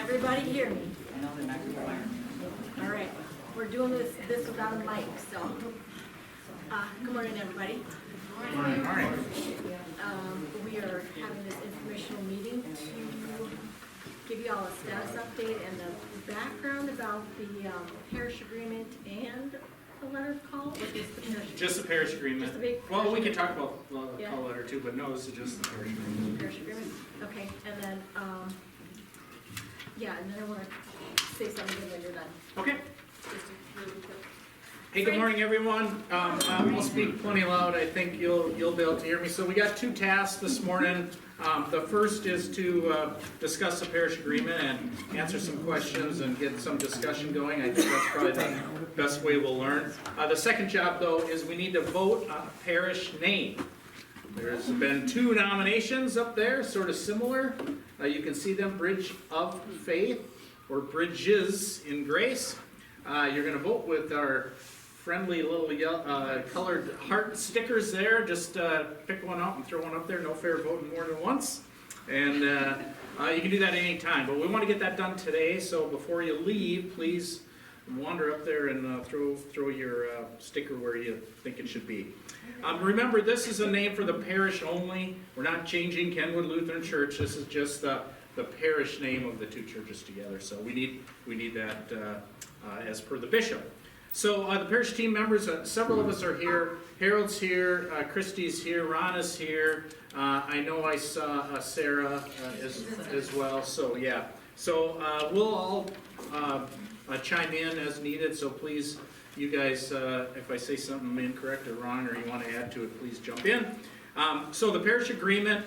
everybody hear me? I know they're not gonna fire me. All right, we're doing this without a mic, so. Good morning, everybody. Morning. We are having this informational meeting to give you all a status update and the background about the parish agreement and the letter of call, or just the parish? Just the parish agreement. Just the big Well, we parish can talk about the Yeah. call letter too, but no, this is just the parish agreement. Parish agreement, okay, and then, yeah, and then I wanna say something when you're done. Okay. Just a really quick. Hey, good morning, everyone. I'll speak plenty loud. I think you'll be able to hear me. So we got two tasks this morning. The first is to discuss the parish agreement and answer some questions and get some discussion going. I think that's probably the best way we'll learn. The second job, though, is we need to vote on a parish name. There's been two nominations up there, sort of similar. You can see them, Bridge of Faith or Bridges in Grace. You're going to vote with our friendly little colored heart stickers there. Just pick one up and throw one up there. No fair voting more than once. And you can do that any time. But we want to get that done today. So before you leave, please wander up there and throw your sticker where you think it should be. Remember, this is a name for the parish only. We're not changing Kenwood Lutheran Church. This is just the parish name of the two churches together. So we need that as per the bishop. So the parish team members, several of us are here. Harold's here, Christy's here, Ron is here. I know I saw Sarah as well. So yeah, so we'll all chime in as needed. So please, you guys, if I say something incorrect or wrong or you want to add to it, please jump in. So the parish agreement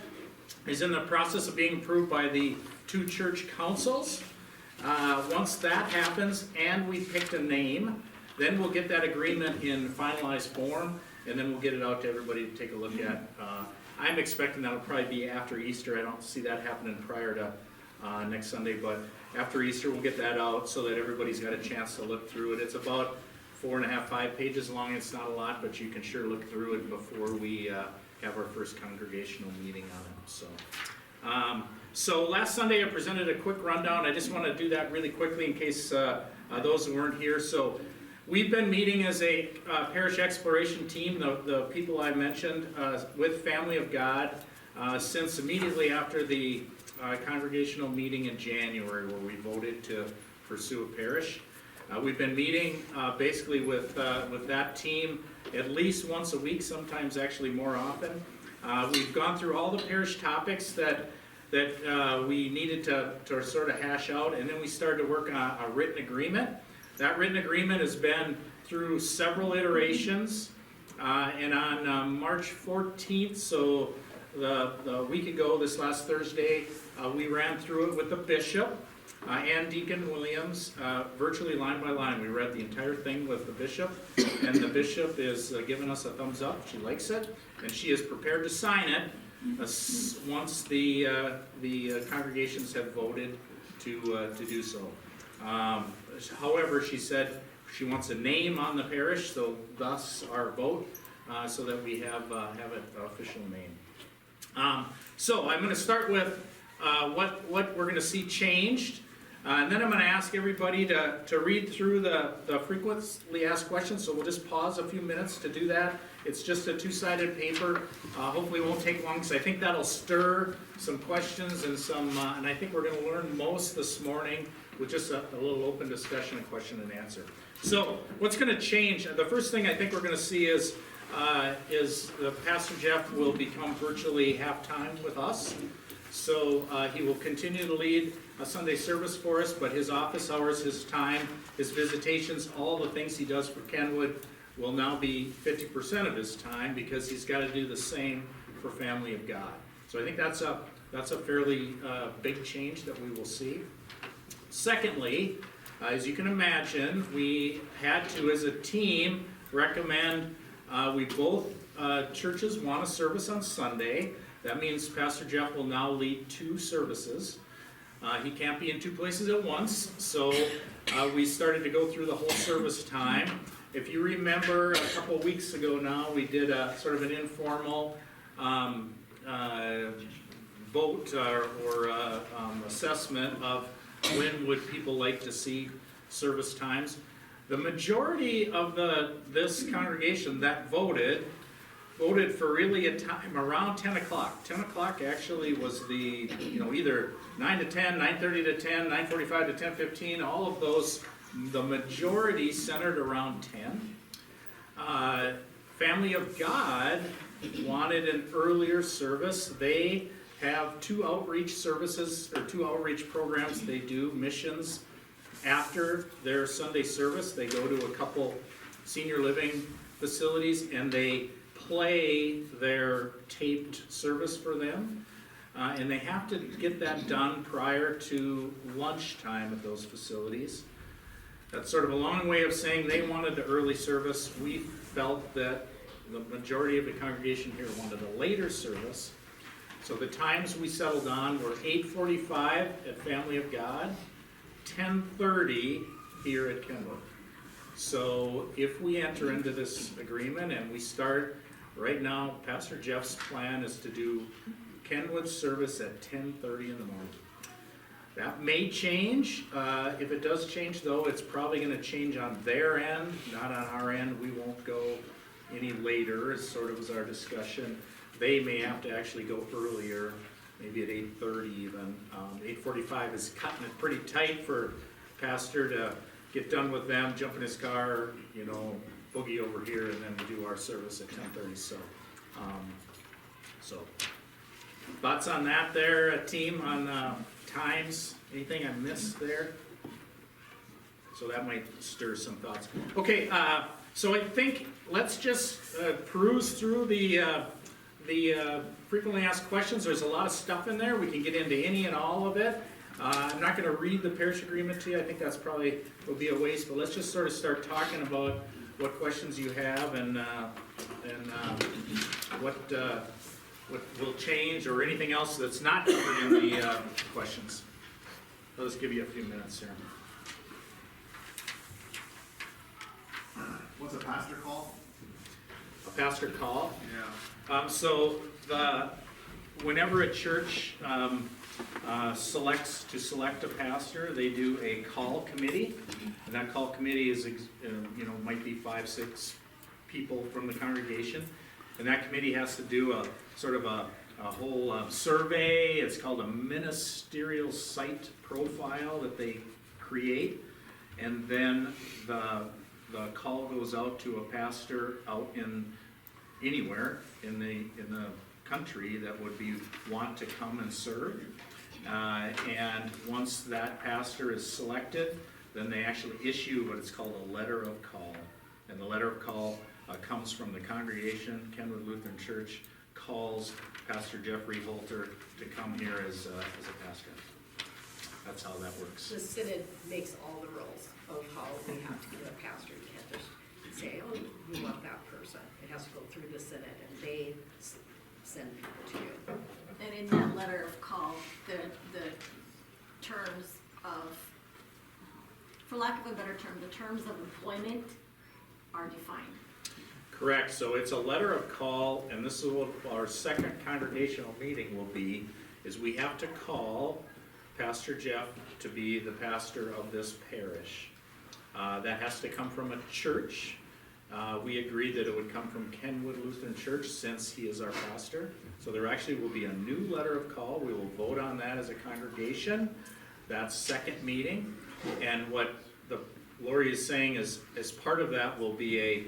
is in the process of being approved by the two church councils. Once that happens and we picked a name, then we'll get that agreement in finalized form, and then we'll get it out to everybody to take a look at. I'm expecting that'll probably be after Easter. I don't see that happening prior to next Sunday, but after Easter we'll get that out so that everybody's got a chance to look through it. It's about 4.5, 5 pages long. It's not a lot, but you can sure look through it before we have our first congregational meeting on it. So last Sunday I presented a quick rundown. I just want to do that really quickly in case those who weren't here. So we've been meeting as a parish exploration team, the people I mentioned, with Family of God, since immediately after the congregational meeting in January where we voted to pursue a parish. We've been meeting basically with that team at least once a week, sometimes actually more often. We've gone through all the parish topics that we needed to sort of hash out, and then we started to work on a written agreement. That written agreement has been through several iterations, and on March 14th, so the week ago, this last Thursday, we ran through it with the bishop and Deacon Williams, virtually line by line. We read the entire thing with the bishop, and the bishop is giving us a thumbs up. She likes it, and she is prepared to sign it once the congregations have voted to do so. However, she said she wants a name on the parish, so thus our vote, so that we have an official name. So I'm going to start with what we're going to see changed, and then I'm going to ask everybody to read through the frequently asked questions. So we'll just pause a few minutes to do that. It's just a two-sided paper. Hopefully it won't take long because I think that'll stir some questions and and I think we're going to learn most this morning with just a little open discussion, a question and answer. So what's going to change? The first thing I think we're going to see is Pastor Jeff will become virtually half-time with us. So he will continue to lead a Sunday service for us, but his office hours, his time, his visitations, all the things he does for Kenwood will now be 50% of his time because he's got to do the same for Family of God. So I think that's a fairly big change that we will see. Secondly, as you can imagine, we had to, as a team, recommend we both churches want a service on Sunday. That means Pastor Jeff will now lead 2 services. He can't be in 2 places at once, so we started to go through the whole service time. If you remember, a couple of weeks ago now, we did a sort of an informal vote or assessment of when would people like to see service times. The majority of this congregation that voted for really a time around 10 o'clock. 10 o'clock actually was the, either 9 to 10, 9:30 to 10, 9:45 to 10:15, all of those, the majority centered around 10. Family of God wanted an earlier service. They have two outreach services, or two outreach programs they do, missions. After their Sunday service, they go to a couple senior living facilities and they play their taped service for them. And they have to get that done prior to lunchtime at those facilities. That's sort of a long way of saying they wanted the early service. We felt that the majority of the congregation here wanted a later service. So the times we settled on were 8:45 at Family of God, 10:30 here at Kenwood. So if we enter into this agreement and we start, right now, Pastor Jeff's plan is to do Kenwood service at 10:30 in the morning. That may change. If it does change though, it's probably gonna change on their end, not on our end. We won't go any later, as sort of was our discussion. They may have to actually go earlier, maybe at 8:30 even. 8:45 is cutting it pretty tight for Pastor to get done with them, jump in his car, boogie over here, and then do our service at 10:30. So thoughts on that there, team, on times? Anything I missed there? So that might stir some thoughts. Okay, so I think let's just peruse through the frequently asked questions. There's a lot of stuff in there. We can get into any and all of it. I'm not going to read the parish agreement to you. I think that's probably will be a waste. But let's just sort of start talking about what questions you have and what will change or anything else that's not covered in the questions. I'll just give you a few minutes here. What's a pastor call? A pastor call. Yeah. So whenever a church select a pastor, they do a call committee, and that call committee is might be 5-6 people from the congregation, and that committee has to do a sort of a whole survey. It's called a ministerial site profile that they create, and then the call goes out to a pastor out in anywhere in the country that would want to come and serve. And once that pastor is selected, then they actually issue what is called a letter of call. And the letter of call comes from the congregation. Kenwood Lutheran Church calls Pastor Jeffrey Holter to come here as a pastor. That's how that works. The synod makes all the rules of how we have to get a pastor. You can't just say, oh, we want that person. It has to go through the synod, and they send people to you. And in that letter of call, the terms of, for lack of a better term, the terms of employment are defined. Correct, so it's a letter of call, and this is what our second congregational meeting will be, is we have to call Pastor Jeff to be the pastor of this parish. That has to come from a church. We agreed that it would come from Kenwood Lutheran Church since he is our pastor. So there actually will be a new letter of call. We will vote on that as a congregation. That's second meeting. And what Lori is saying is, as part of that will be a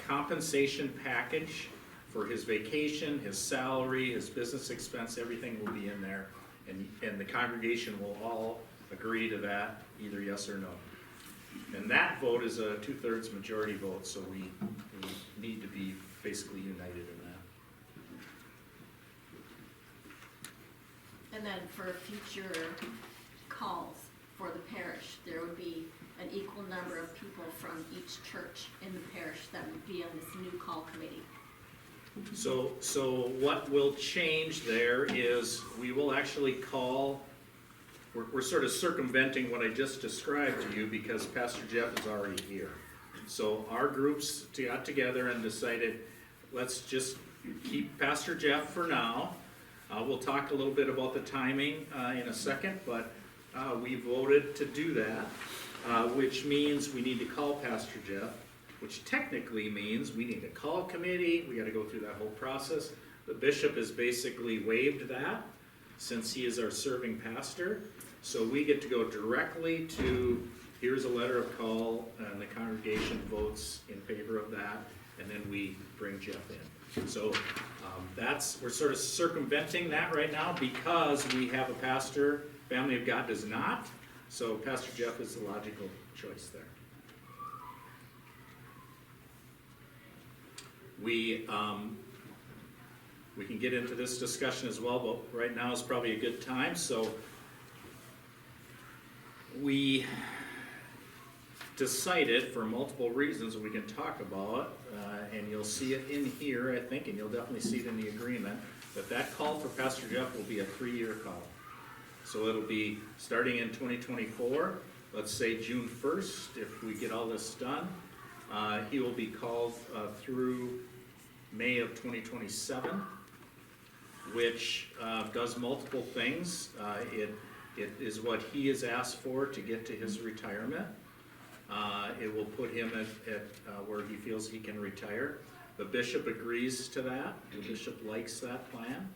compensation package for his vacation, his salary, his business expense, everything will be in there. And the congregation will all agree to that, either yes or no. And that vote is a 2/3 majority vote, so we need to be basically united in that. And then for future calls for the parish, there would be an equal number of people from each church in the parish that would be on this new call committee. So what will change there is we will actually call, we're sort of circumventing what I just described to you because Pastor Jeff is already here. So our groups got together and decided, let's just keep Pastor Jeff for now. We'll talk a little bit about the timing in a second, but we voted to do that, which means we need to call Pastor Jeff, which technically means we need to call a committee, we gotta go through that whole process. The bishop has basically waived that, since he is our serving pastor. So we get to go directly to, here's a letter of call, and the congregation votes in favor of that, and then we bring Jeff in. So we're sort of circumventing that right now because we have a pastor, Family of God does not. So Pastor Jeff is the logical choice there. We can get into this discussion as well, but right now is probably a good time. So we decided, for multiple reasons we can talk about, and you'll see it in here, I think, and you'll definitely see it in the agreement, that call for Pastor Jeff will be a 3-year call. So it'll be starting in 2024, let's say June 1st, if we get all this done. He will be called through May of 2027, which does multiple things. It is what he has asked for to get to his retirement. It will put him at where he feels he can retire. The bishop agrees to that. The bishop likes that plan.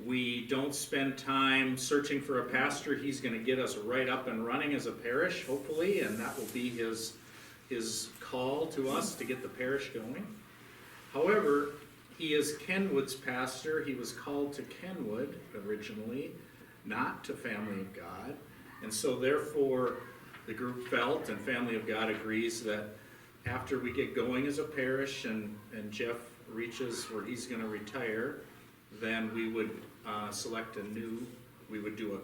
We don't spend time searching for a pastor. He's gonna get us right up and running as a parish, hopefully, and that will be his call to us to get the parish going. However, he is Kenwood's pastor. He was called to Kenwood originally, not to Family of God. And so therefore, the group felt, and Family of God agrees, that after we get going as a parish and Jeff reaches where he's gonna retire, then we would we would do a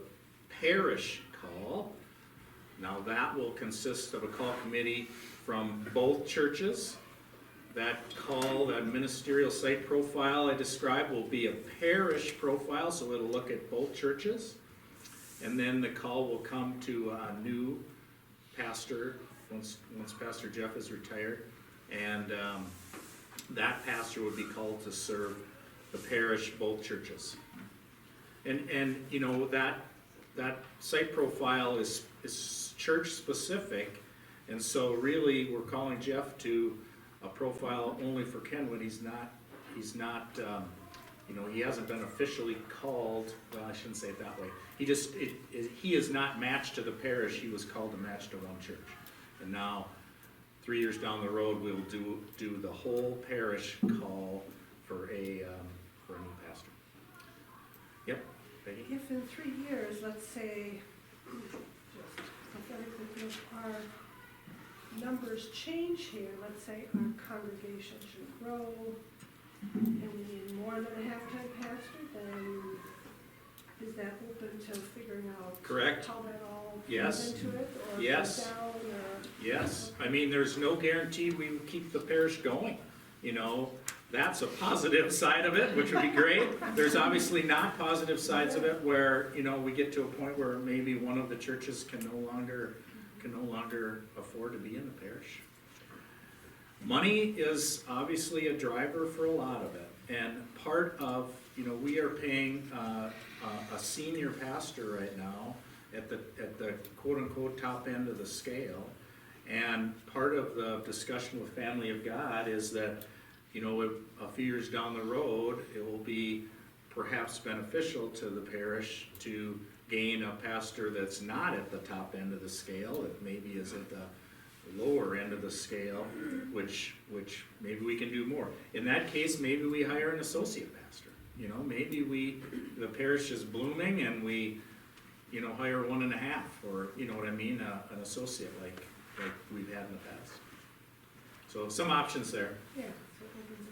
parish call. Now that will consist of a call committee from both churches. That call, that ministerial site profile I described will be a parish profile, so it'll look at both churches. And then the call will come to a new pastor once Pastor Jeff is retired. And that pastor would be called to serve the parish, both churches. And you know, that site profile is church specific, and so really we're calling Jeff to a profile only for Kenwood. He's not you know, he hasn't been officially called, well, I shouldn't say it that way. He is not matched to the parish. He was called to match to one church. And now 3 years down the road, we'll do the whole parish call for a new pastor. Yep, Peggy? If in 3 years, let's say, just hypothetically, if our numbers change here, let's say our congregation should grow, and we need more than a half-time pastor, then is that open to figuring out Correct. how that all Yes. fits into it, or Yes. goes down, or? Yes, I mean, there's no guarantee we will keep the parish going, you know, that's a positive side of it, which would be great. There's obviously not positive sides of it where, you know, we get to a point where maybe one of the churches can no longer afford to be in the parish. Money is obviously a driver for a lot of it, and part of, you know, we are paying a senior pastor right now at the quote-unquote top end of the scale. And part of the discussion with Family of God is that, you know, a few years down the road, it will be perhaps beneficial to the parish to gain a pastor that's not at the top end of the scale, that maybe is at the lower end of the scale, which maybe we can do more. In that case, maybe we hire an associate pastor. You know, maybe the parish is blooming and we, you know, hire 1.5, or, you know what I mean, an associate like we've had in the past. So some options there. Yeah, so it opens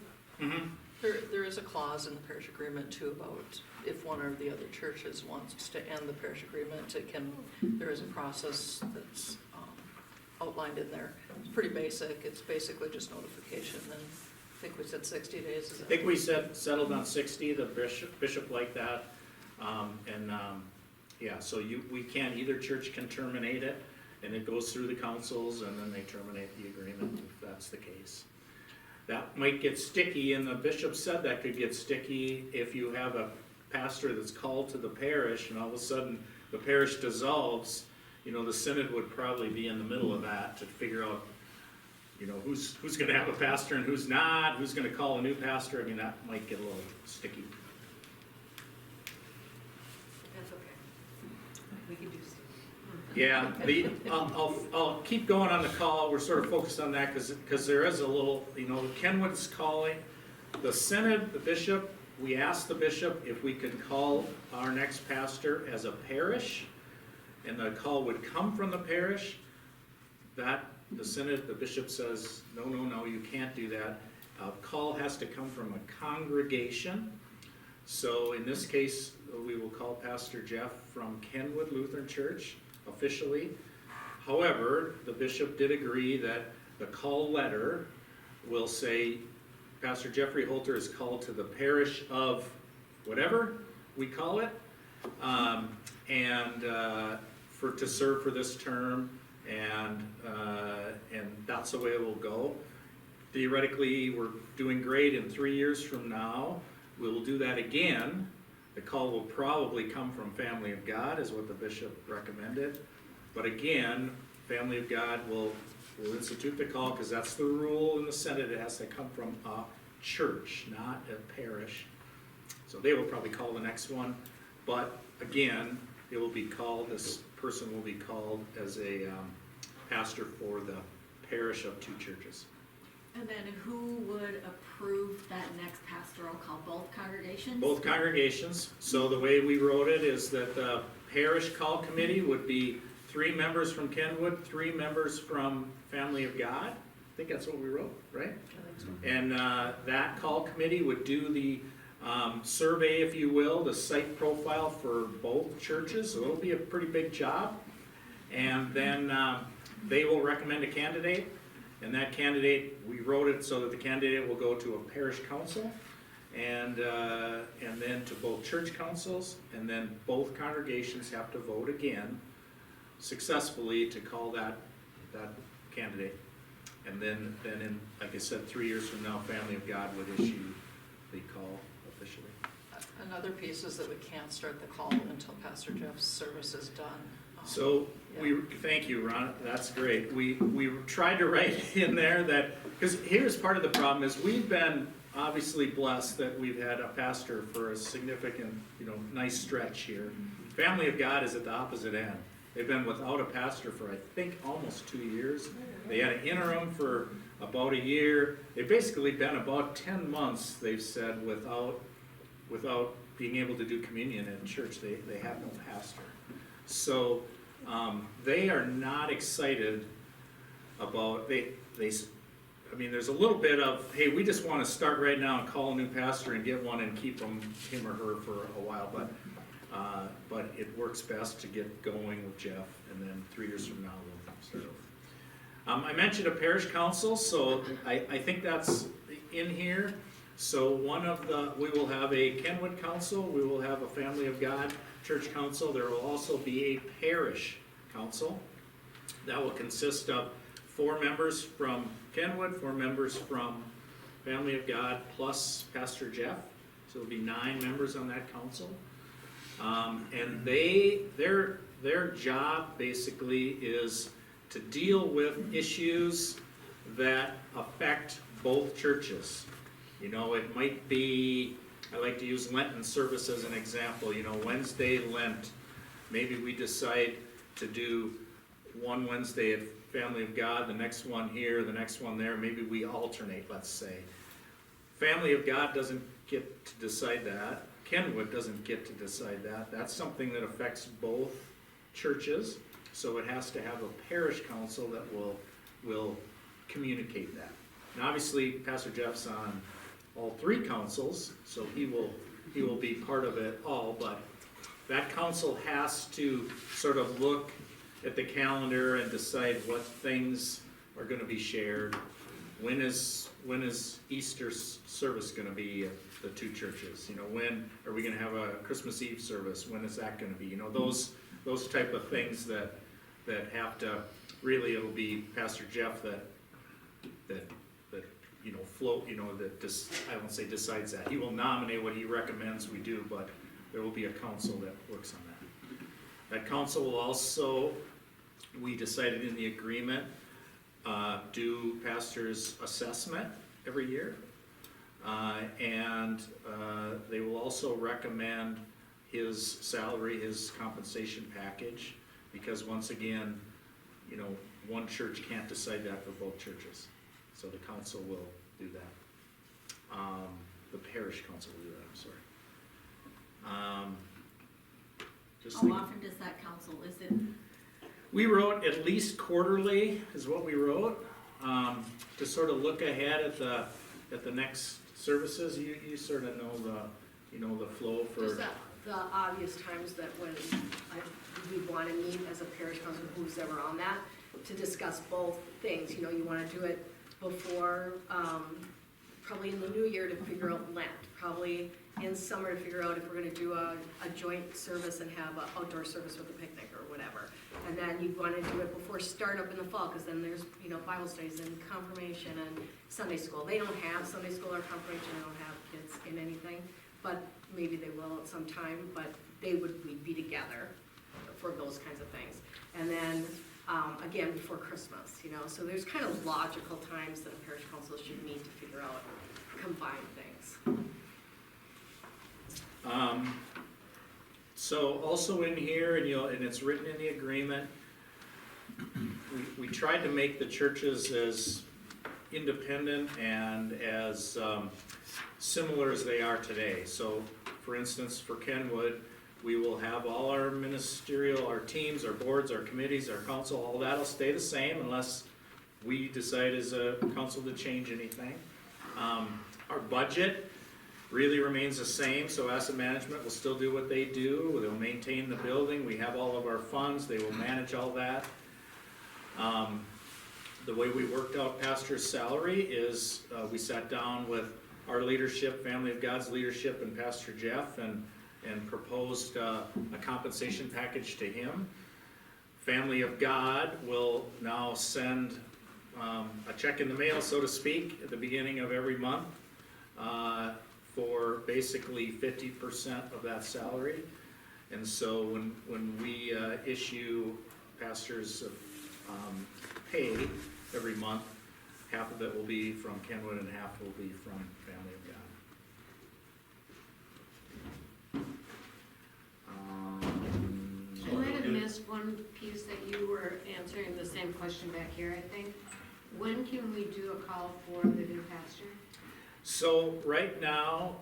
it up. There is a clause in the parish agreement too about if one or the other churches wants to end the parish agreement, there is a process that's outlined in there. It's pretty basic, it's basically just notification, and I think we said 60 days. Is that I think we settled on 60, the bishop liked that. Yeah, so either church can terminate it, and it goes through the councils, and then they terminate the agreement if that's the case. That might get sticky, and the bishop said that could get sticky if you have a pastor that's called to the parish, and all of a sudden the parish dissolves, the synod would probably be in the middle of that to figure out, who's gonna have a pastor and who's not, who's gonna call a new pastor. I mean, that might get a little sticky. That's okay. We can do Yeah, I'll keep going on the call. We're sort of focused on that because there is a little, Kenwood's calling. The synod, the bishop, we asked the bishop if we could call our next pastor as a parish, and the call would come from the parish. That, the synod, the bishop says, no, you can't do that. A call has to come from a congregation. So in this case, we will call Pastor Jeff from Kenwood Lutheran Church officially. However, the bishop did agree that the call letter will say, Pastor Jeffrey Holter is called to the parish of whatever we call it, to serve for this term, and that's the way it will go. Theoretically, we're doing great. In 3 years from now, we will do that again. The call will probably come from Family of God, is what the bishop recommended. But again, Family of God will institute the call, because that's the rule in the Senate. It has to come from a church, not a parish. So they will probably call the next one. But again, it will be called, this person will be called as a pastor for the parish of 2 churches. And then who would approve that next pastoral call? Both congregations? Both congregations. So the way we wrote it is that the parish call committee would be 3 members from Kenwood, 3 members from Family of God. I think that's what we wrote, right? I think so. And that call committee would do the survey, if you will, the site profile for both churches. So it'll be a pretty big job. And then they will recommend a candidate. And that candidate, we wrote it so that the candidate will go to a parish council, and then to both church councils, and then both congregations have to vote again successfully to call that candidate. And then in, like I said, 3 years from now, Family of God would issue the call officially. Another piece is that we can't start the call until Pastor Jeff's service is done. So thank you, Ron, that's great. We tried to write in there that, because here's part of the problem is we've been obviously blessed that we've had a pastor for a significant, nice stretch here. Family of God is at the opposite end. They've been without a pastor for, I think, almost 2 years. They had an interim for about a year. They've basically been about 10 months, they've said, without being able to do communion in church. They have no pastor. So they are not excited about, I mean, there's a little bit of, hey, we just want to start right now and call a new pastor and get one and keep him or her for a while, but it works best to get going with Jeff, and then 3 years from now we'll start over. I mentioned a parish council, so I think that's in here. So we will have a Kenwood council, we will have a Family of God church council. There will also be a parish council that will consist of 4 members from Kenwood, 4 members from Family of God, plus Pastor Jeff. So it'll be 9 members on that council. And their job basically is to deal with issues that affect both churches. It might be, I like to use Lenten service as an example. Wednesday Lent, maybe we decide to do one Wednesday at Family of God, the next one here, the next one there. Maybe we alternate, let's say. Family of God doesn't get to decide that. Kenwood doesn't get to decide that. That's something that affects both churches. So it has to have a parish council that will communicate that. And obviously, Pastor Jeff's on all 3 councils, so he will be part of it all, but that council has to sort of look at the calendar and decide what things are gonna be shared. When is Easter service gonna be at the 2 churches? When are we gonna have a Christmas Eve service? When is that gonna be? Those type of things that have to, really it'll be Pastor Jeff that float, I won't say decides that. He will nominate what he recommends we do, but there will be a council that works on That council will also, we decided in the agreement, do pastor's assessment every year. And they will also recommend his salary, his compensation package, because once again, you know, one church can't decide that for both churches. So the council will do that. The parish council will do that, I'm sorry. Just How think- often does that council, is it, We wrote at least quarterly is what we wrote, to sort of look ahead at the next services. You sort of know the flow for. Just the obvious times that when we want to meet as a parish council, who's ever on that, to discuss both things. You know, you want to do it before, probably in the new year to figure out Lent, probably in summer to figure out if we're going to do a joint service and have an outdoor service with a picnic or whatever. And then you want to do it before startup in the fall, because then there's, you know, Bible studies and confirmation and Sunday school. They don't have Sunday school or confirmation, they don't have kids in anything, but maybe they will at some time, but we'd be together for those kinds of things. And then, again, before Christmas, you know, so there's kind of logical times that a parish council should meet to figure out combined things. So also in here, and it's written in the agreement, we tried to make the churches as independent and as similar as they are today. So for instance, for Kenwood, we will have all our ministerial, our teams, our boards, our committees, our council, all that'll stay the same unless we decide as a council to change anything. Our budget really remains the same, so asset management will still do what they do. They'll maintain the building, we have all of our funds, they will manage all that. The way we worked out pastor's salary is, we sat down with our leadership, Family of God's leadership, and Pastor Jeff, and proposed a compensation package to him. Family of God will now send a check in the mail, so to speak, at the beginning of every month, for basically 50% of that salary. And so when we issue pastors pay every month, half of it will be from Kenwood and half will be from Family of God. I might have missed one piece that you were answering the same question back here, I think. When can we do a call for the new pastor? So right now,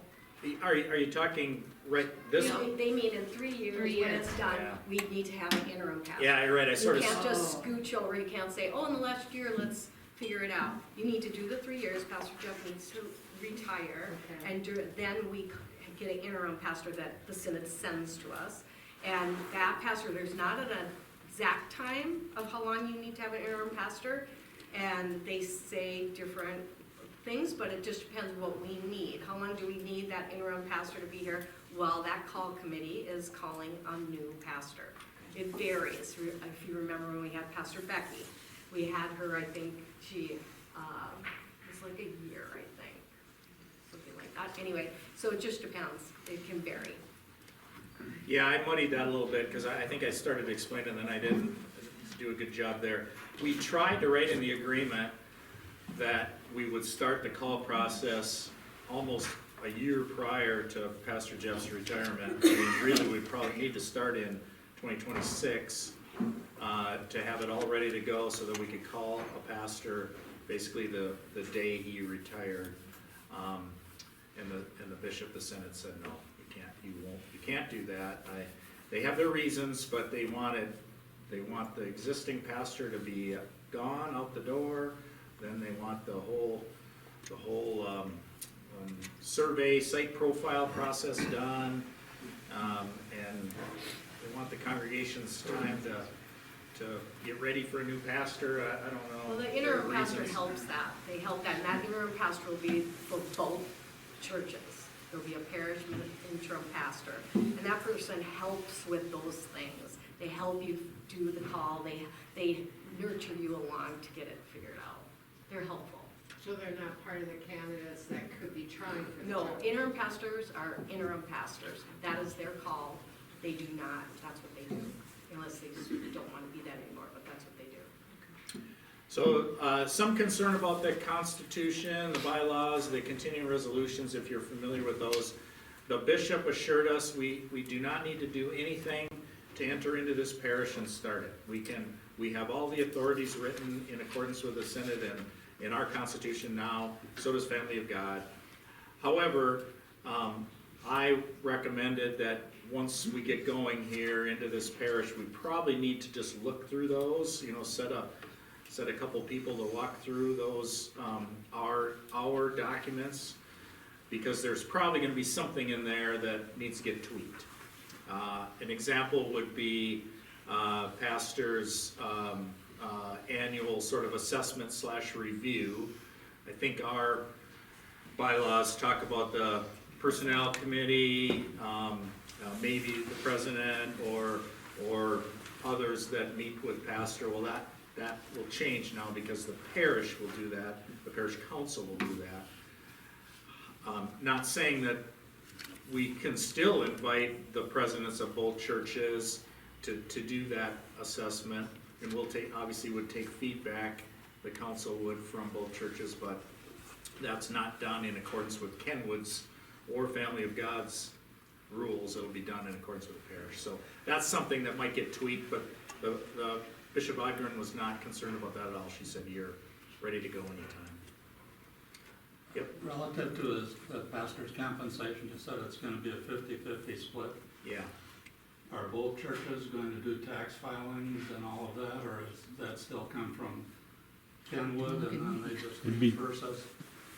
are you talking right this? You know, they mean in 3 years, 3 when years. it's done, Yeah. we need to have an interim pastor. Yeah, you're right, I sort You of. can't just scooch over, you can't say, oh, in the last year, let's figure it out. You need to do the 3 years, Pastor Jeff needs to retire, Okay. and then we get an interim pastor that the Synod sends to us. And that pastor, there's not an exact time of how long you need to have an interim pastor, and they say different things, but it just depends what we need. How long do we need that interim pastor to be here? Well, that call committee is calling a new pastor. It varies. If you remember when we had Pastor Becky, we had her, I think, she, was like a year, I think. Something like that. Anyway, so it just depends. It can vary. Yeah, I muddied that a little bit, because I think I started to explain it and then I didn't do a good job there. We tried to write in the agreement that we would start the call process almost a year prior to Pastor Jeff's retirement. I mean, really, we probably need to start in 2026 to have it all ready to go so that we could call a pastor basically the day he retired. And the bishop of the Synod said, no, you can't do that. They have their reasons, but they want the existing pastor to be gone, out the door. Then they want the whole survey, site profile process done, and they want the congregation's time to get ready for a new pastor. I don't know. Well, the interim their pastor reasons. helps that. They help that. And that interim pastor will be for both churches. There'll be a parish interim pastor. And that person helps with those things. They help you do the call. They nurture you along to get it figured out. They're helpful. So they're not part of the candidates that could be trying for the No, job? interim pastors are interim pastors. That is their call. They do not, that's what they do. unless they just don't wanna be that anymore, but that's what they do. So, some concern about the Constitution, the bylaws, the continuing resolutions, if you're familiar with those. The bishop assured us we do not need to do anything to enter into this parish and start it. We have all the authorities written in accordance with the Synod and in our Constitution now, so does Family of God. However, I recommended that once we get going here into this parish, we probably need to just look through those, set a couple people to walk through those, our documents, because there's probably gonna be something in there that needs to get tweaked. An example would be, pastor's, annual sort of assessment / review. I think our bylaws talk about the personnel committee, maybe the president or others that meet with pastor. Well, that will change now because the parish will do that, the parish council will do that. Not saying that we can still invite the presidents of both churches to do that assessment, and obviously would take feedback, the council would, from both churches, but that's not done in accordance with Kenwood's or Family of God's rules. It'll be done in accordance with the parish. So that's something that might get tweaked, but the Bishop Ogren was not concerned about that at all. She said, you're ready to go anytime. Yep. Relative to the pastor's compensation, you said it's gonna be a 50-50 split. Yeah. Are both churches going to do tax filings and all of that, or does that still come from Kenwood and then they just It'd be- reimburse us?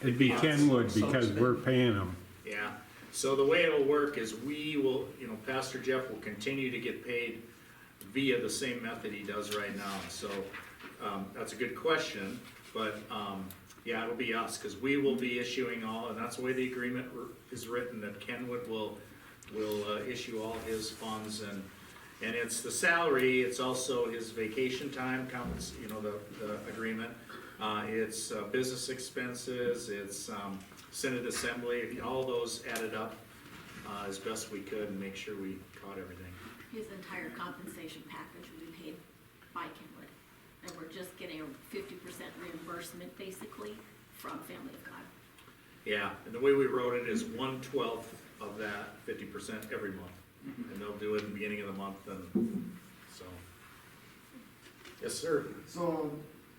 It'd be Kenwood because we're paying them. Yeah, so the way it'll work is we will, Pastor Jeff will continue to get paid via the same method he does right now. So, that's a good question, but, yeah, it'll be us, cause we will be issuing all, and that's the way the agreement is written, that Kenwood will issue all his funds, and it's the salary, it's also his vacation time counts, the agreement. It's business expenses, it's Synod Assembly, all those added up as best we could and make sure we caught everything. His entire compensation package will be paid by Kenwood, and we're just getting a 50% reimbursement basically from Family of God. Yeah, and the way we wrote it is 1/12 of that 50% every month. And they'll do it at the beginning of the month, and so. Yes, sir. So,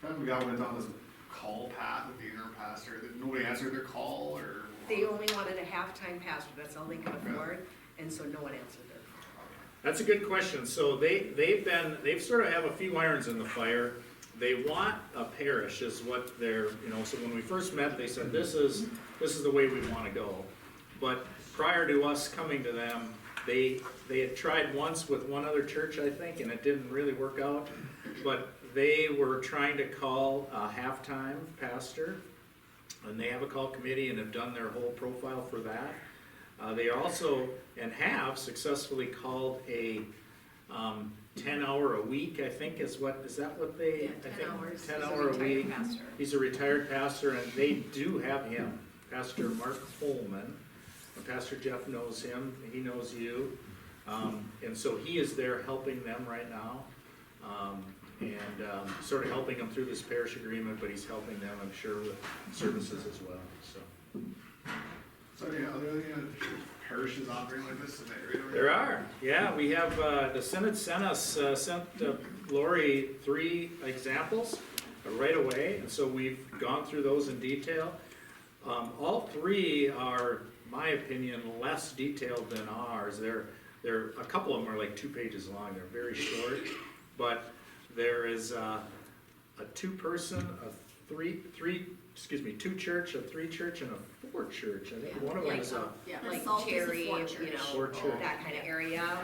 then we went down this call path with the interim pastor, that nobody answered their call, or? They only wanted a half-time pastor, that's all they could afford, and so no one answered their call. That's a good question. So they've sort of have a few irons in the fire. They want a parish is what they're, so when we first met, they said, this is the way we want to go. But prior to us coming to them, they had tried once with one other church, I think, and it didn't really work out. But they were trying to call a half-time pastor, and they have a call committee and have done their whole profile for that. They also, and have successfully called a 10-hour a week, I think is that what they? Yeah, I 10 think hours. 10 He's a hour a retired week. pastor. He's a retired pastor, and they do have him, Pastor Mark Holman. And Pastor Jeff knows him, he knows you. And so he is there helping them right now. Sort of helping them through this parish agreement, but he's helping them, I'm sure, with services as well, so. So, yeah, are there any other parishes operating like this in the area? There are, yeah, we have, the Synod sent Lori 3 examples right away, and so we've gone through those in detail. All 3 are, my opinion, less detailed than ours. A couple of them are like 2 pages long, they're very short, but there is a 2-person, a 2 church, a 3 church, and a 4 church. I think one of them is a, Yeah, The like Salt is a Terry, Fort church. Fort church. that kind of area,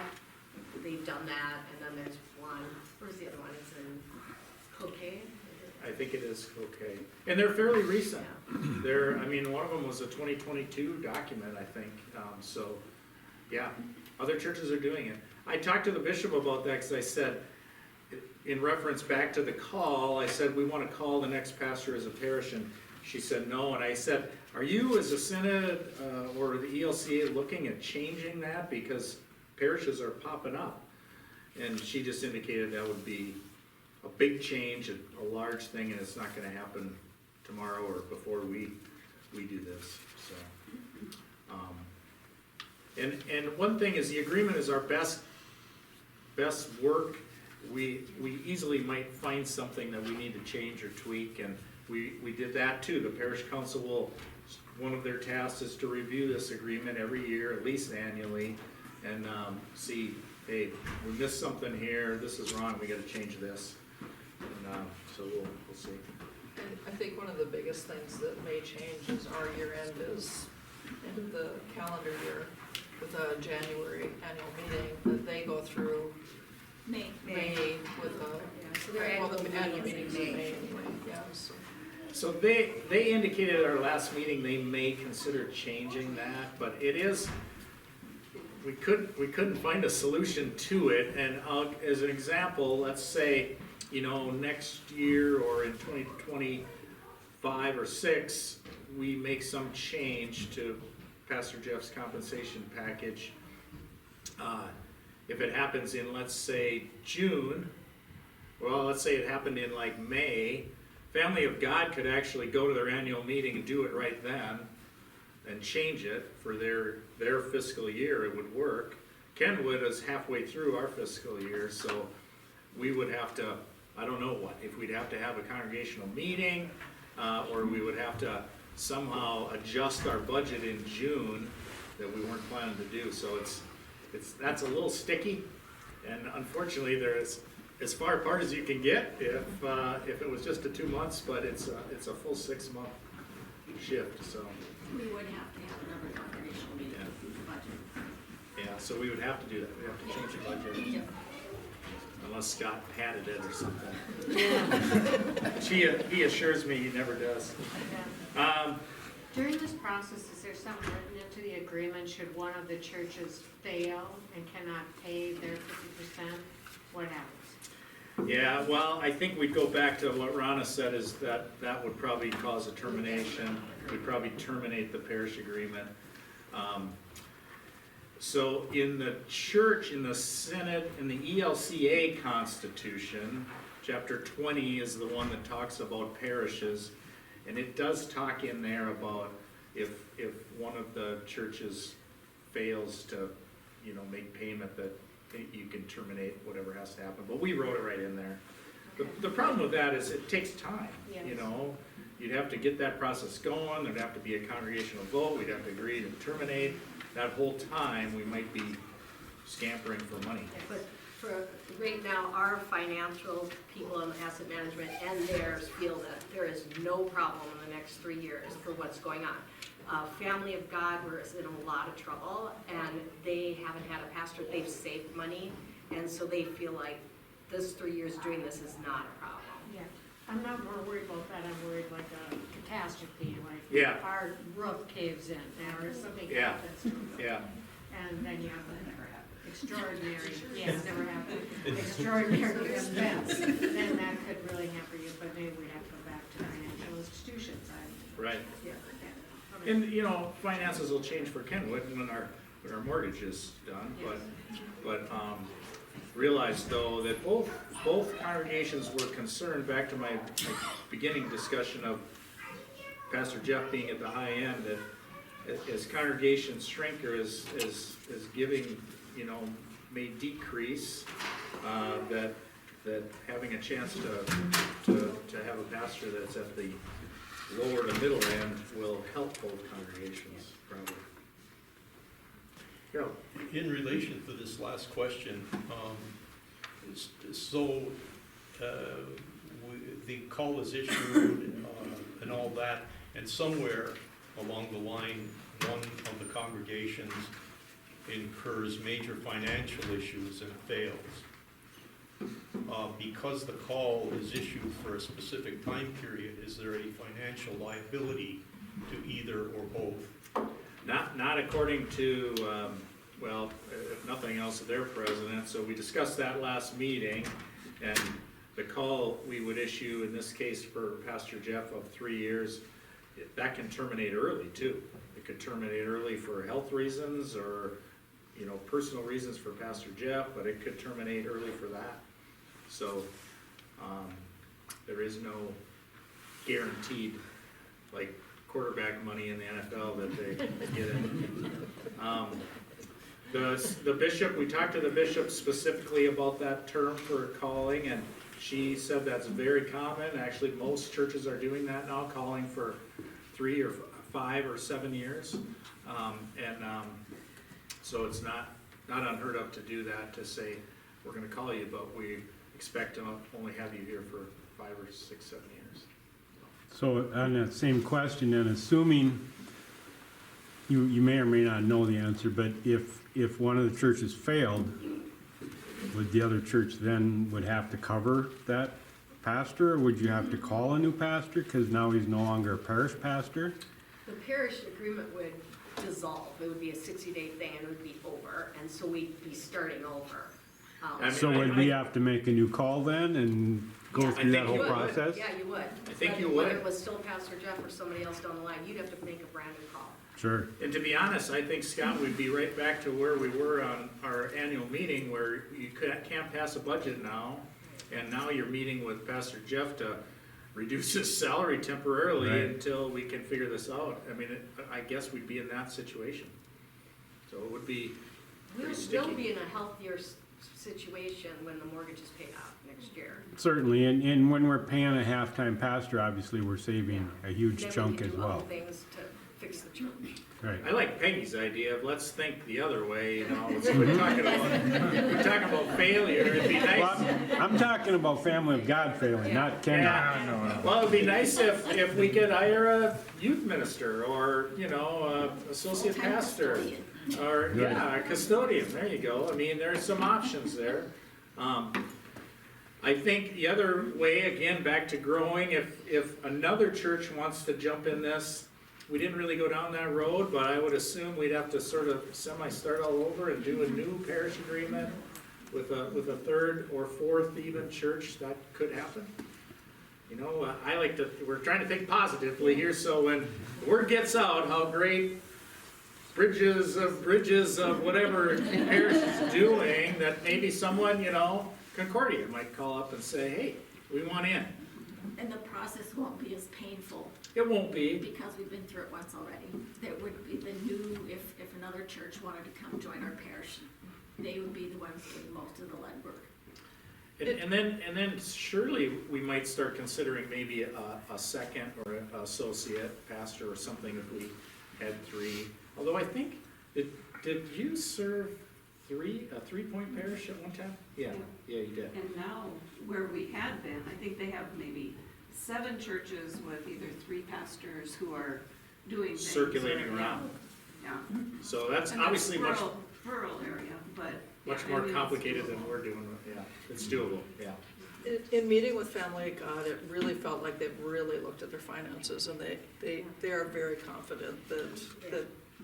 they've done that, and then there's one, where's the other one, it's in Cocaine? I think it is okay. And they're fairly recent. Yeah. One of them was a 2022 document, I think, so, yeah, other churches are doing it. I talked to the bishop about that, because I said, in reference back to the call, I said, we want to call the next pastor as a parish, and she said no, and I said, are you as a synod, or the ELCA looking at changing that, because parishes are popping up? And she just indicated that would be a big change, a large thing, and it's not gonna happen tomorrow or before we do this, so. And one thing is, the agreement is our best work. We easily might find something that we need to change or tweak, and we did that too. The parish council will, one of their tasks is to review this agreement every year, at least annually, and see, hey, we missed something here, this is wrong, we gotta change this. And so we'll see. And I think one of the biggest things that may change is our year end is in the calendar year with a January annual meeting that they go through May. with Yeah, so a, their well, the annual annual meeting meetings is in in May May. anyway, yeah, so. So they indicated at our last meeting, they may consider changing that, but it is, we couldn't find a solution to it, and as an example, let's say, you know, next year or in 2025 or 6, we make some change to Pastor Jeff's compensation package. If it happens in, let's say, June, well, let's say it happened in like May, Family of God could actually go to their annual meeting and do it right then and change it for their fiscal year, it would work. Kenwood is halfway through our fiscal year, so we would have to, I don't know what, if we'd have to have a congregational meeting, or we would have to somehow adjust our budget in June that we weren't planning to do, so that's a little sticky, and unfortunately, there is as far apart as you can get if it was just a 2 months, but it's a full 6 month shift, so. We would have to have another congregational meeting to approve the budget. Yeah, so we would have to do that, we have to change the budget, Yep. unless Scott padded it or something. He assures me he never does. During this process, is there something written into the agreement, should one of the churches fail and cannot pay their 50%, what happens? Yeah, well, I think we'd go back to what Ronna said, is that would probably cause a termination. We'd probably terminate the parish agreement. So in the church, in the Senate, in the ELCA Constitution, chapter 20 is the one that talks about parishes. And it does talk in there about if one of the churches fails to, you know, make payment, that you can terminate whatever has to happen, but we wrote it right in there. The problem with that is it takes time, you Yes. know? You'd have to get that process going, there'd have to be a congregational vote, we'd have to agree to terminate. That whole time, we might be scampering for money. But for right now, our financial people in asset management and theirs feel that there is no problem in the next 3 years for what's going on. Family of God was in a lot of trouble, and they haven't had a pastor, they've saved money, and so they feel like this 3 years doing this is not a problem. Yeah, I'm not more worried about that, I'm worried like a catastrophe, like Yeah. our roof caves in, or something Yeah. happens to it. Yeah, And then you have an extraordinary, yes, never happened, extraordinary expense, then that could really hamper you, but maybe we'd have to go back to financial institutions, right. yeah. And, you know, finances will change for Kenwood when our mortgage is done, but realize though that both congregations were concerned, back to my beginning discussion of Pastor Jeff being at the high end, that as congregations shrink or as giving, you know, may decrease, that having a chance to have a pastor that's at the lower to middle end will help both congregations, probably. Carol? In relation to this last question, so the call is issued and all that, and somewhere along the line, one of the congregations incurs major financial issues and fails. Because the call is issued for a specific time period, is there a financial liability to either or both? Not according to, well, if nothing else, their president, so we discussed that last meeting, and the call we would issue, in this case for Pastor Jeff of 3 years, that can terminate early too. It could terminate early for health reasons, or, you know, personal reasons for Pastor Jeff, but it could terminate early for that. So, there is no guaranteed, like, quarterback money in the NFL that they get in. The bishop, we talked to the bishop specifically about that term for calling, and she said that's very common. Actually, most churches are doing that now, calling for 3 or 5 or 7 years. So it's not unheard of to do that, to say, we're gonna call you, but we expect to only have you here for 5 or 6, 7 years. So on that same question, then assuming, you may or may not know the answer, but if one of the churches failed, would the other church then would have to cover that pastor? Or would you have to call a new pastor because now he's no longer a parish pastor? The parish agreement would dissolve, it would be a 60-day thing and it would be over, and so we'd be starting over. I mean, So would we have to make a new call then and go Yeah, through that think whole you would. process? Yeah, you would. I think you Whether would. it was still Pastor Jeff or somebody else down the line, you'd have to make a brand new call. Sure. And to be honest, I think, Scott, we'd be right back to where we were on our annual meeting, where you can't pass a budget now, and now you're meeting with Pastor Jeff to reduce his salary temporarily Right. until we can figure this out. I mean, I guess we'd be in that situation. So it would be pretty We'll sticky. be in a healthier situation when the mortgage is paid off next year. Certainly, and when we're paying a half-time pastor, obviously, we're saving a huge Then chunk we as can do other well. things to fix the church. Right. I like Peggy's idea of let's think the other way, you know, we're talking about failure, it'd be Well, nice. I'm talking about Family of God failing, not Kenny. Yeah, well, it'd be nice if we could hire a youth minister, or, you know, a associate Full-time pastor. custodian. Or, yeah, a custodian, there you go, I mean, there's some options there. I think the other way, again, back to growing, if another church wants to jump in this, we didn't really go down that road, but I would assume we'd have to sort of semi-start all over and do a new parish agreement with a third or fourth even church. That could happen. You know, we're trying to think positively here, so when word gets out how great bridges of whatever parish is doing, that maybe someone, you know, Concordia might call up and say, hey, we want in. And the process won't be as painful It won't be. because we've been through it once already. There would be the new, if another church wanted to come join our parish, they would be the ones doing most of the legwork. And then surely we might start considering maybe a second or an associate pastor or something if we had 3. Although I think, did you serve a 3-point parish at one time? Yeah, you did. And now, where we had been, I think they have maybe 7 churches with either 3 pastors who are doing things. Circulating or- around. Yeah. So that's And obviously much rural area, but. much yeah, more I mean, it's complicated than doable. we're doing, yeah, it's doable, yeah. In meeting with Family of God, it really felt like they've really looked at their finances, and they are very confident that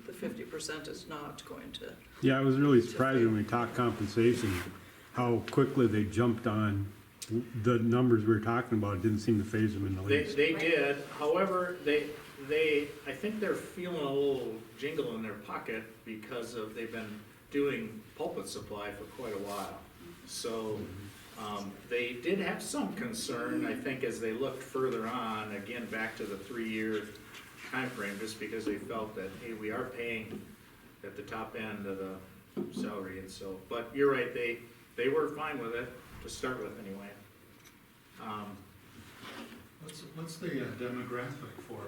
the 50% is not going to. Yeah, I was really surprised when we talked compensation, how quickly they jumped on the numbers we were talking about. It didn't seem to faze them in the least. They did, however, I think they're feeling a little jingle in their pocket because they've been doing pulpit supply for quite a while. So, they did have some concern, I think, as they looked further on, again, back to the 3-year time frame, just because they felt that, hey, we are paying at the top end of the salary, and so, but you're right, they were fine with it to start with anyway. What's the demographic for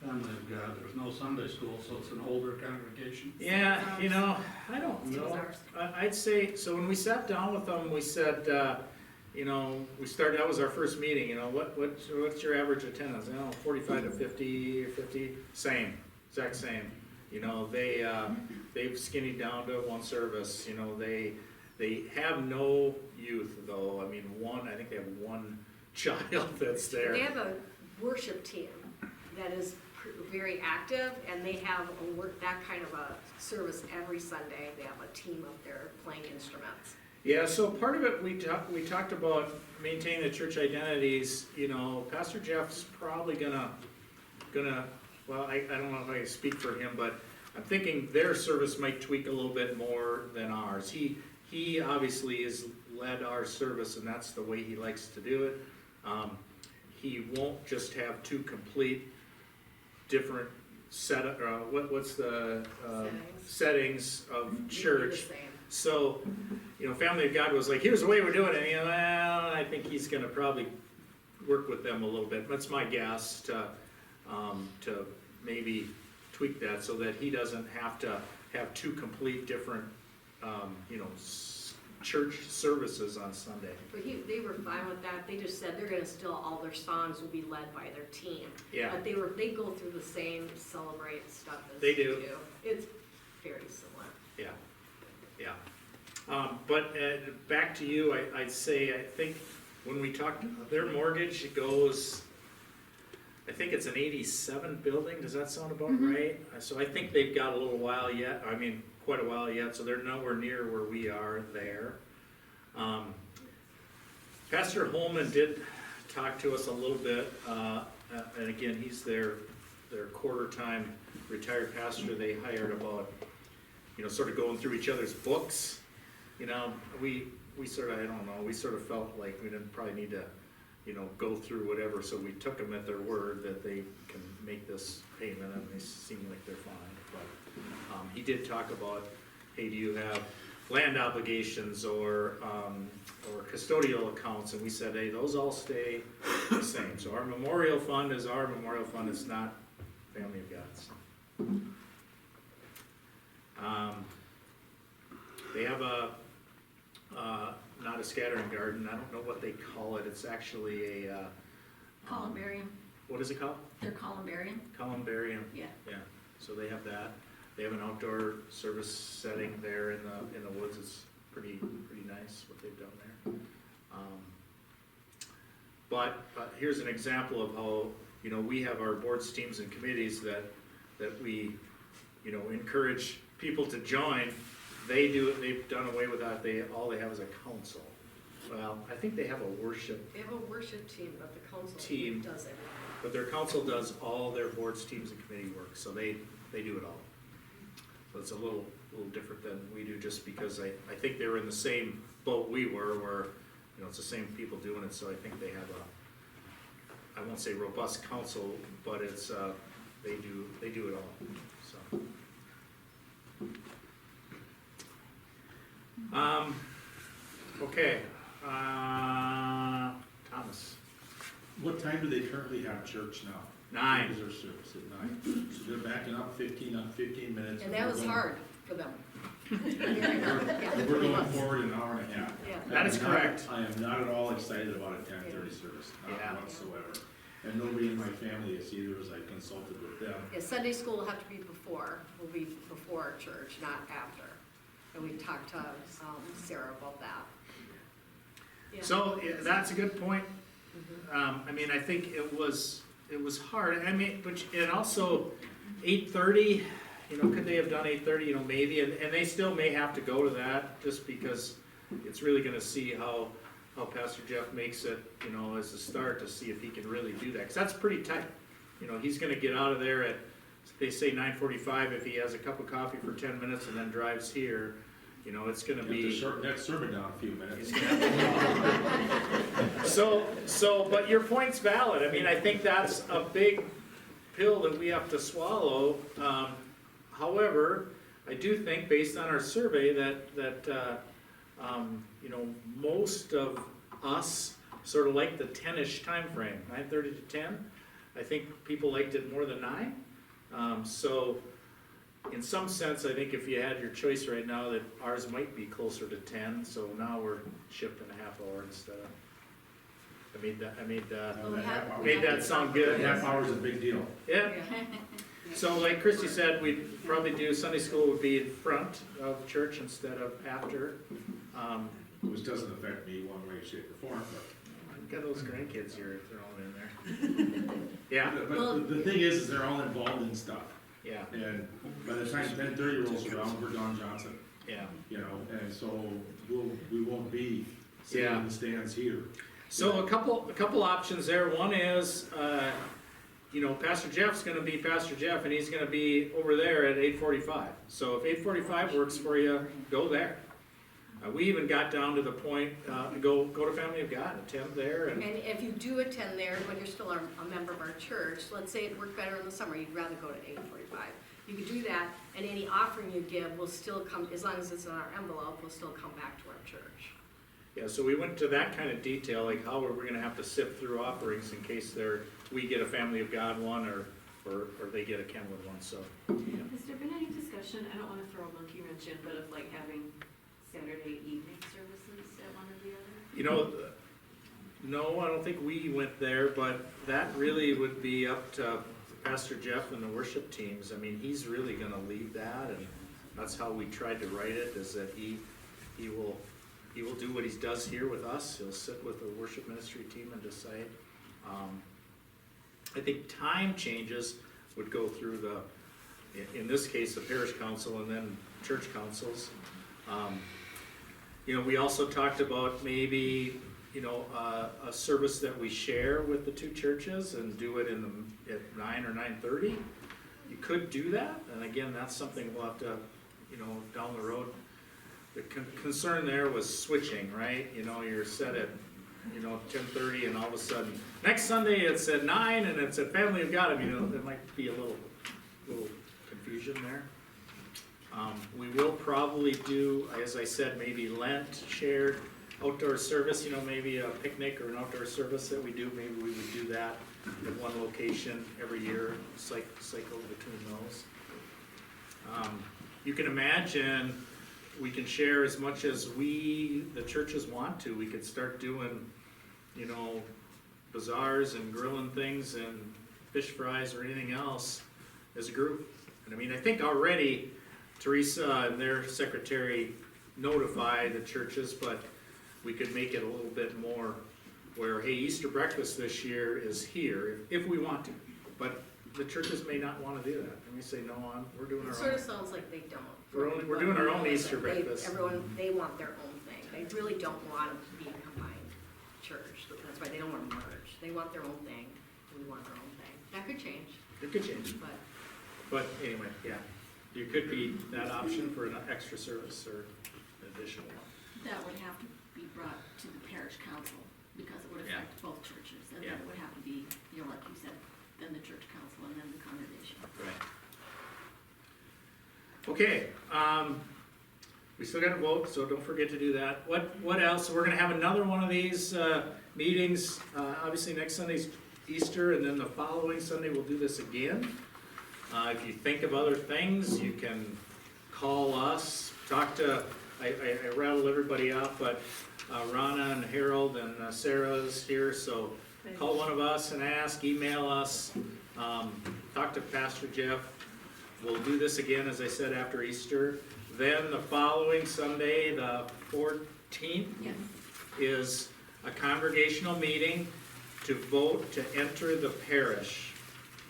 Family of God? There's no Sunday school, so it's an older congregation. Yeah, you know, I don't Same as know. ours. I'd say, so when we sat down with them, we said, you know, that was our first meeting, you know, what's your average attendance? You know, 45 to 50, 50, same, exact same. You know, they've skinnied down to 1 service, you know, they have no youth though. I mean, I think they have 1 child that's there. They have a worship team that is very active, and they have that kind of a service every Sunday. They have a team up there playing instruments. Yeah, so part of it, we talked about maintaining the church identities. You know, Pastor Jeff's probably gonna, well, I don't know if I can speak for him, but I'm thinking their service might tweak a little bit more than ours. He obviously has led our service, and that's the way he likes to do it. He won't just have two complete different what's the, settings of You'd be the church. same. So, Family of God was like, here's the way we're doing it, and well, I think he's gonna probably work with them a little bit. That's my guess, to maybe tweak that so that he doesn't have to have two complete different, church services on Sunday. But they were fine with that, they just said they're gonna still, all their songs will be led by their team. Yeah. But they go through the same celebrate stuff as They we do. It's very similar. Yeah, yeah. But back to you, I'd say, I think when we talked, their mortgage goes, I think it's an 87 building, does that sound about right? So I think they've got a little while yet, quite a while yet, so they're nowhere near where we are there. Pastor Holman did talk to us a little bit, and again, he's their quarter-time retired pastor. They hired about, sort of going through each other's books. We sort of, I don't know, we sort of felt like we didn't probably need to, go through whatever, so we took them at their word that they can make this payment, and they seem like they're fine. But he did talk about, hey, do you have land obligations or custodial accounts? And we said, hey, those all stay the same. So our memorial fund is our memorial fund, it's not Family of God's. They have not a scattering garden, I don't know what they call it, it's actually a, Columbarium, what is it called? they're columbarium, Columbarium. yeah. Yeah, so they have that. They have an outdoor service setting there in the woods. It's pretty nice what they've done there. But here's an example of how, we have our boards, teams, and committees that we, encourage people to join. They do it, they've done away with that. All they have is a council. Well, I think they have a worship, They have a worship team, but the council Team. does everything. but their council does all their boards, teams, and committee work, so they do it all. So it's a little different than we do, just because I think they were in the same boat we were, where, it's the same people doing it, so I think they have I won't say robust council, but it's, they do it all, so. Okay, Thomas. What time do they currently have church now? 9. Is their service at 9? So they're backing up 15 minutes. And that was hard for them. And we're going forward an hour and a half. Yeah. That is correct. I am not at all excited about a 10:30 service, Yeah. not whatsoever. And nobody in my family is either, as I consulted with them. Yeah, Sunday school will have to be will be before church, not after. And we talked to Sarah about that. Yeah. So, yeah, that's a good point. I think it was hard, and also 8:30, could they have done 8:30, maybe, and they still may have to go to that, just because it's really gonna see how Pastor Jeff makes it, as a start, to see if he can really do that, because that's pretty tight. He's gonna get out of there at, they say 9:45, if he has a cup of coffee for 10 minutes and then drives here, it's gonna You have to be. shorten that sermon down a few minutes. So, but your point's valid. I think that's a big pill that we have to swallow. However, I do think, based on our survey, that most of us sort of like the 10-ish timeframe, 9:30 to 10. I think people liked it more than 9. So, in some sense, I think if you had your choice right now, that ours might be closer to 10, so now we're shifting a half hour instead of, made that sound good. Half hour is a big deal. Yeah, so like Christy said, we'd probably do, Sunday school would be in front of church instead of after. Which doesn't affect me one way, shape, or form, but. I've got those grandkids here thrown in there. Yeah, But the thing is they're all involved in stuff. yeah, And by the time 10:30 rolls around, we're Don Johnson, yeah. and so we won't be sitting Yeah. in the stands here. So a couple options there. One is, you know, Pastor Jeff's gonna be Pastor Jeff, and he's gonna be over there at 8:45. So if 8:45 works for you, go there. We even got down to the point, go to Family of God, attend there, and And if you do attend there, when you're still a member of our church, let's say it worked better in the summer, you'd rather go to 8:45. You could do that, and any offering you give will still come, as long as it's in our envelope, will still come back to our church. yeah, so we went to that kind of detail, like how are we gonna have to sift through offerings in case we get a Family of God one, or they get a Kenwood one, so. Has there been any discussion, I don't wanna throw a monkey wrench in, but of like having Saturday evening services at one or the other? You know, no, I don't think we went there, but that really would be up to Pastor Jeff and the worship teams. I mean, he's really gonna lead that, and that's how we tried to write it, is that he will do what he does here with us. He'll sit with the worship ministry team and decide. I think time changes would go through in this case, the parish council and then church councils. You know, we also talked about maybe, you know, a service that we share with the two churches and do it at 9 or 9:30. You could do that, and again, that's something we'll have to, you know, down the road. The concern there was switching, right? You know, you're set at, you know, 10:30, and all of a sudden, next Sunday it's at 9 and it's at Family of God. I mean, you know, there might be a little confusion there. We will probably do, as I said, maybe Lent shared outdoor service, you know, maybe a picnic or an outdoor service that we do. Maybe we would do that at one location every year, cycle between those. You can imagine we can share as much as the churches want to. We could start doing, you know, bazaars and grilling things and fish fries or anything else as a group. And I mean, I think already Teresa and their secretary notify the churches, but we could make it a little bit more where, hey, Easter breakfast this year is here, if we want to. But the churches may not want to do that. And we say, no, we're doing our It sort own. of sounds like they don't. We're doing our own Easter They- breakfast. they want their own thing. They really don't want to be a combined church. That's why they don't want to merge. They want their own thing, and we want our own thing. That could change, It could change. But anyway, yeah, you could be that option for an extra service or an additional one. That would have to be brought to the parish council, because it would affect both churches, and then it would have to be, you know, like you said, then the church council and then the congregation. Right. Okay, we still gotta vote, so don't forget to do that. What else? We're gonna have another one of these, meetings, obviously next Sunday's Easter, and then the following Sunday we'll do this again. If you think of other things, you can call us, I rattled everybody out, but Rana and Harold and Sarah's here, so call one of us and ask, email us, talk to Pastor Jeff. We'll do this again, as I said, after Easter. Then the following Sunday, the 14th, is a congregational meeting to vote to enter the parish.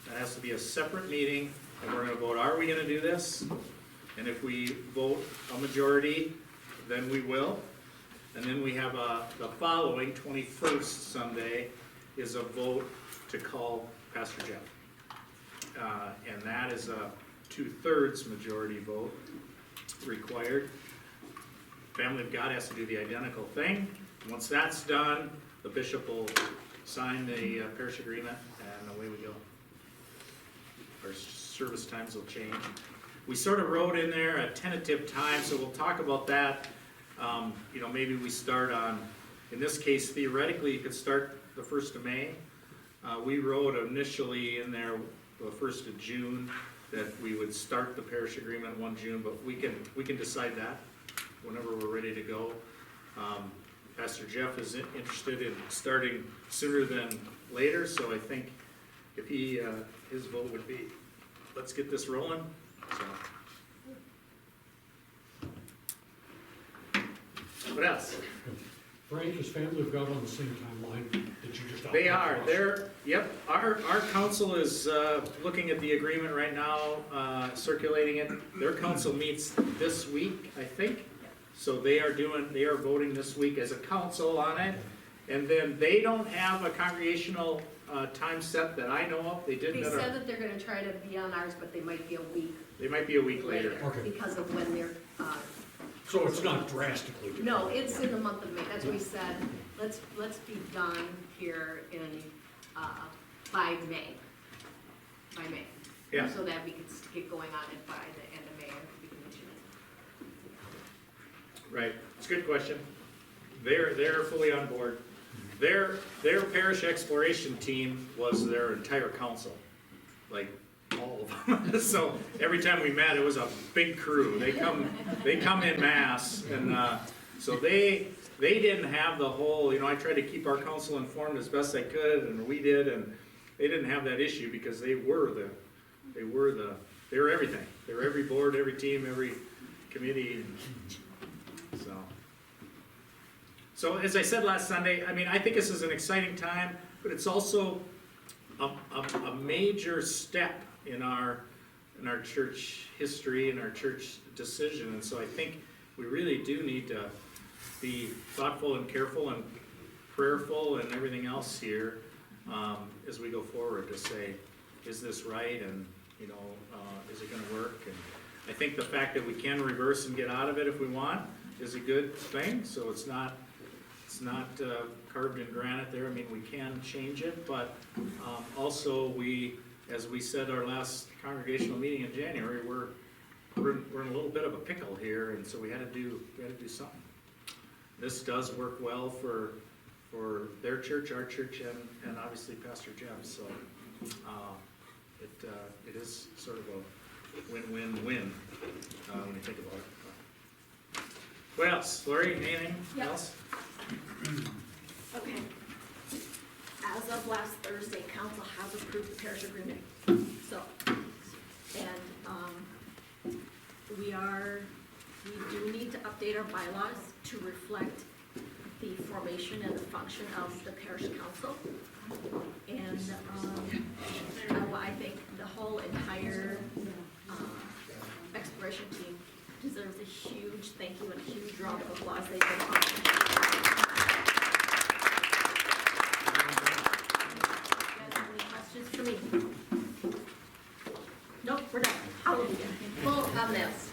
That has to be a separate meeting, and we're gonna vote, are we gonna do this? And if we vote a majority, then we will. And then we have the following 21st Sunday is a vote to call Pastor Jeff. And that is a 2/3 majority vote required. Family of God has to do the identical thing. Once that's done, the bishop will sign the parish agreement, and away we go. Our service times will change. We sort of wrote in there a tentative time, so we'll talk about that. You know, maybe we start on, in this case, theoretically, you could start the 1st of May. We wrote initially in there the 1st of June, that we would start the parish agreement 1 June, but we can decide that whenever we're ready to go. Pastor Jeff is interested in starting sooner than later, so I think if his vote would be, let's get this rolling, so. What else? Frank, is Family of God on the same timeline that you just outlined? They are, for us? our council is, looking at the agreement right now, circulating it. Their council meets this week, I think. So they are voting this week as a council on it, And then they don't have a congregational, time set that I know of, they did They that, said that they're gonna try to be on ours, but they might be a week they might be a week later. later Okay. because of when they're, So it's not drastically different? no, it's in the month of May, that's what we said, let's be done here in, by May. By May. Yeah. So that we can get going on it by the end of May or the beginning of June. Right, it's a good question. They're fully on board. Their parish exploration team was their entire council, like all of them. So every time we met, it was a big crew. They come in mass, and so they didn't have the whole. I tried to keep our council informed as best I could, and we did, and they didn't have that issue because they were everything. They were every board, every team, every committee. So as I said last Sunday, I think this is an exciting time, but it's also a major step in our church history and our church decision. And so I think we really do need to be thoughtful and careful and prayerful and everything else here as we go forward to say, is this right? And, is it gonna work? And I think the fact that we can reverse and get out of it if we want is a good thing. So it's not carved in granite there. We can change it, but also as we said our last congregational meeting in January, we're in a little bit of a pickle here, and so we had to do something. This does work well for their church, our church, and obviously Pastor Jeff. So it is sort of a win-win-win when you think about it. What else, Lori? Anything else? Okay. As of last Thursday, council has approved the parish agreement. So, and, we do need to update our bylaws to reflect the formation and the function of the parish council. And, I think the whole entire, exploration team deserves a huge thank you and a huge round of applause. They've been awesome. Questions for me? Nope, we're done. Hallelujah. Well, on this,